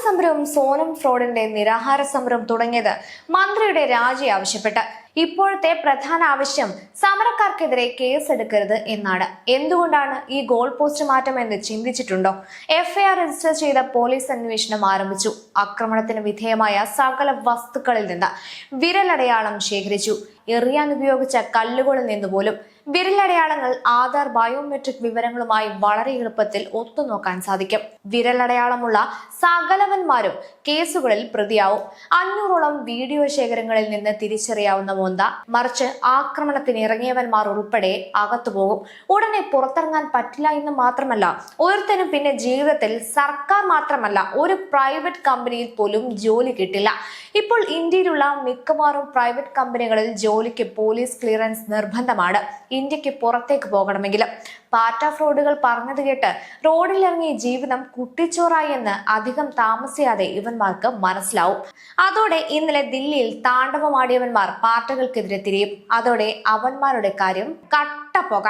സമരവും സോനം ഫ്രോഡിന്റെ നിരാഹാര സമരവും തുടങ്ങിയത് മന്ത്രിയുടെ രാജി ആവശ്യപ്പെട്ട്. ഇപ്പോഴത്തെ പ്രധാന ആവശ്യം സമരക്കാർക്കെതിരെ കേസെടുക്കരുത് എന്നാണ്. എന്തുകൊണ്ടാണ് ഈ ഗോൾ പോസ്റ്റ് മാറ്റം എന്ന് ചിന്തിച്ചിട്ടുണ്ടോ? എഫ്ഐആർ രജിസ്റ്റർ ചെയ്ത പോലീസ് അന്വേഷണം ആരംഭിച്ചു. ആക്രമണത്തിന് വിധേയമായ സകല വസ്തുക്കളിൽ നിന്ന് വിരലടയാളം ശേഖരിച്ചു. എറിയാൻ ഉപയോഗിച്ച കല്ലുകളിൽ നിന്ന് പോലും വിരലടയാളങ്ങൾ ആധാർ ബയോമെട്രിക് വിവരങ്ങളുമായി വളരെ എളുപ്പത്തിൽ ഒത്തുനോക്കാൻ സാധിക്കും. വിരലടയാളമുള്ള സകലവന്മാരും കേസുകളിൽ പ്രതിയാവും. 500ഓളം വീഡിയോ ശേഖരങ്ങളിൽ നിന്ന് തിരിച്ചറിയാവുന്ന മോന്ത, മറിച്ച് ആക്രമണത്തിന് ഇറങ്ങിയവന്മാർ ഉൾപ്പെടെ അകത്തുപോകും. ഉടനെ പുറത്തിറങ്ങാൻ പറ്റില്ല എന്ന് മാത്രമല്ല, ഒരുത്തനും പിന്നെ ജീവിതത്തിൽ സർക്കാർ മാത്രമല്ല ഒരു പ്രൈവറ്റ് കമ്പനിയിൽ പോലും ജോലി കിട്ടില്ല. ഇപ്പോൾ ഇന്ത്യയിലുള്ള മിക്കവാറും പ്രൈവറ്റ് കമ്പനികളിൽ ജോലിക്ക് പോലീസ് ക്ലിയറൻസ് നിർബന്ധമാണ്. ഇന്ത്യക്ക് പുറത്തേക്ക് പോകണമെങ്കിലും. പാറ്റ ഫ്രോഡുകൾ പറഞ്ഞത് കേട്ട് റോഡിലിറങ്ങിയ ജീവിതം കുട്ടിച്ചോറായി എന്ന് അധികം താമസിയാതെ ഇവന്മാർക്ക് മനസ്സിലാവും. അതോടെ ഇന്നലെ ദില്ലിയിൽ താണ്ഡവമാടിയവന്മാർ പാറ്റകൾക്കെതിരെ തിരിയും. അതോടെ അവന്മാരുടെ കാര്യം കട്ട പോക.